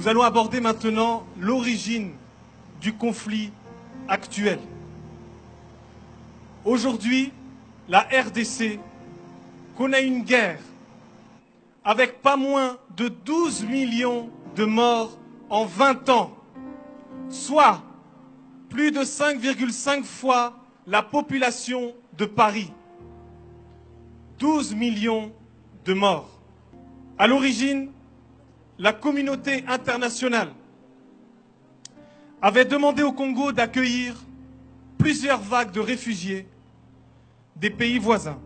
Nous allons aborder maintenant l'origine du conflit actuel. Aujourd'hui, la RDC connaît une guerre avec pas moins de 12 millions de morts en 20 ans, soit plus de 5,5 fois la population de Paris. 12 millions de morts. À l'origine, la communauté internationale avait demandé au Congo d'accueillir plusieurs vagues de réfugiés des pays voisins,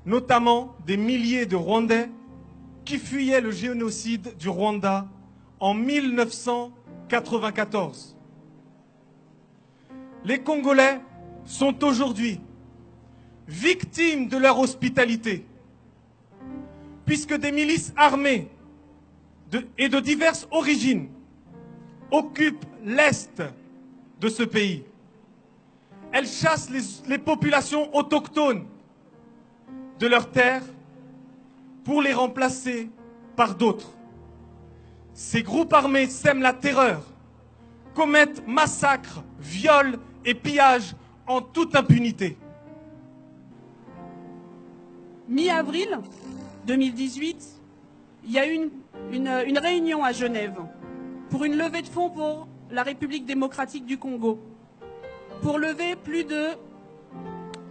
notamment des milliers de Rwandais qui fuyaient le génocide du Rwanda en 1994. Les Congolais sont aujourd'hui victimes de leur hospitalité, puisque des milices armées et de diverses origines occupent l'est de ce pays. Elles chassent les populations autochtones de leurs terres pour les remplacer par d'autres. Ces groupes armés sèment la terreur, commettent massacres, viols et pillages en toute impunité. Mi-avril 2018, il y a eu une réunion à Genève pour une levée de fonds pour la République démocratique du Congo, pour lever plus de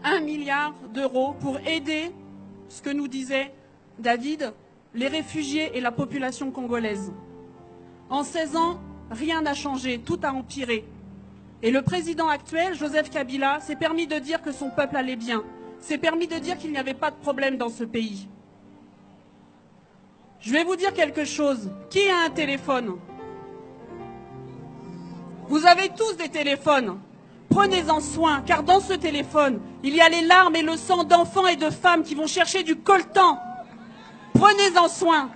1 milliard d'euros pour aider, ce que nous disait David, les réfugiés et la population congolaise. En 16 ans, rien n'a changé, tout a empiré. Et le président actuel, Joseph Kabila, s'est permis de dire que son peuple allait bien, s'est permis de dire qu'il n'y avait pas de problème dans ce pays. Je vais vous dire quelque chose. Qui a un téléphone? Vous avez tous des téléphones. Prenez-en soin, car dans ce téléphone, il y a les larmes et le sang d'enfants et de femmes qui vont chercher du coltan. Prenez-en soin.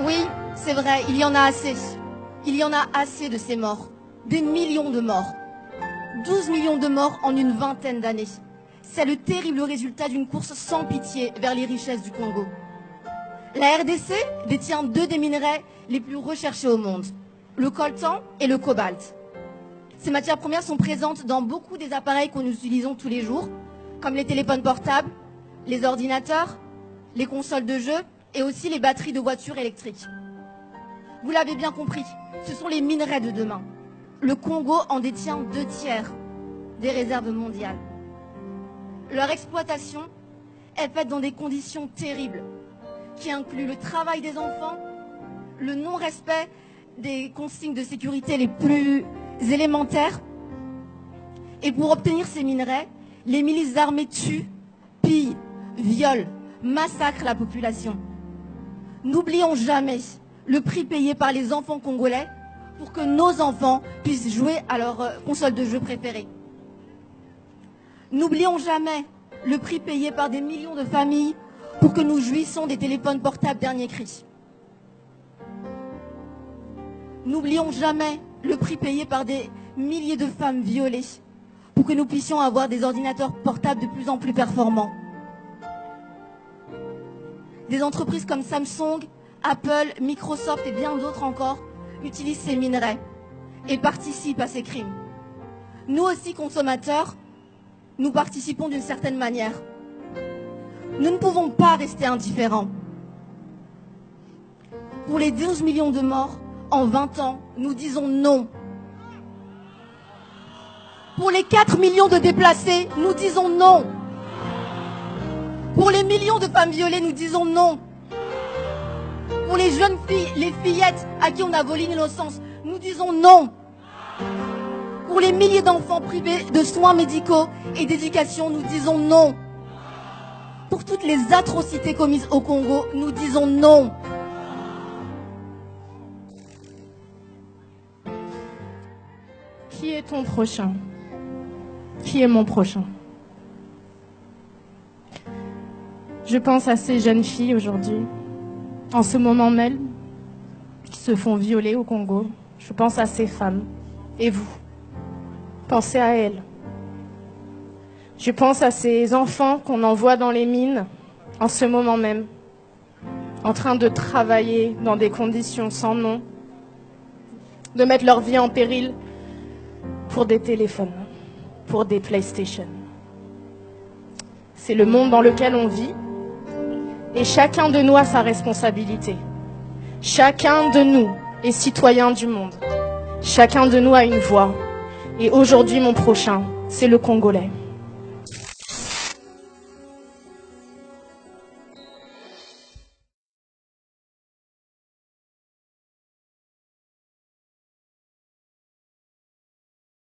Oui, c'est vrai, il y en a assez. Il y en a assez de ces morts. Des millions de morts. 12 millions de morts en une vingtaine d'années. C'est le terrible résultat d'une course sans pitié vers les richesses du Congo. La RDC détient 2 des minerais les plus recherchés au monde, le coltan et le cobalt. Ces matières premières sont présentes dans beaucoup des appareils que nous utilisons tous les jours, comme les téléphones portables, les ordinateurs, les consoles de jeux et aussi les batteries de voitures électriques. Vous l'avez bien compris, ce sont les minerais de demain. Le Congo en détient 2/3 des réserves mondiales. Leur exploitation est faite dans des conditions terribles, qui incluent le travail des enfants, le non-respect des consignes de sécurité les plus élémentaires. Et pour obtenir ces minerais, les milices armées tuent, pillent, violent, massacrent la population. N'oublions jamais le prix payé par les enfants congolais pour que nos enfants puissent jouer à leur console de jeu préférée. N'oublions jamais le prix payé par des millions de familles pour que nous jouissions des téléphones portables dernier cri. N'oublions jamais le prix payé par des milliers de femmes violées pour que nous puissions avoir des ordinateurs portables de plus en plus performants. Des entreprises comme Samsung, Apple, Microsoft et bien d'autres encore utilisent ces minerais et participent à ces crimes. Nous aussi, consommateurs, nous participons d'une certaine manière. Nous ne pouvons pas rester indifférents. Pour les 12 millions de morts en 20 ans, nous disons non. Pour les 4 millions de déplacés, nous disons non. Pour les millions de femmes violées, nous disons non. Pour les jeunes filles, les fillettes à qui on a volé l'innocence, nous disons non. Pour les milliers d'enfants privés de soins médicaux et d'éducation, nous disons non. Pour toutes les atrocités commises au Congo, nous disons non. Qui est ton prochain? Qui est mon prochain? Je pense à ces jeunes filles aujourd'hui, en ce moment même, qui se font violer au Congo. Je pense à ces femmes Et vous, pensez à elles. Je pense à ces enfants qu'on envoie dans les mines en ce moment même, en train de travailler dans des conditions sans nom, de mettre leur vie en péril pour des téléphones, pour des PlayStation. C'est le monde dans lequel on vit et chacun de nous a sa responsabilité. Chacun de nous est citoyen du monde. Chacun de nous a une voix. Et aujourd'hui, mon prochain, c'est le Congolais.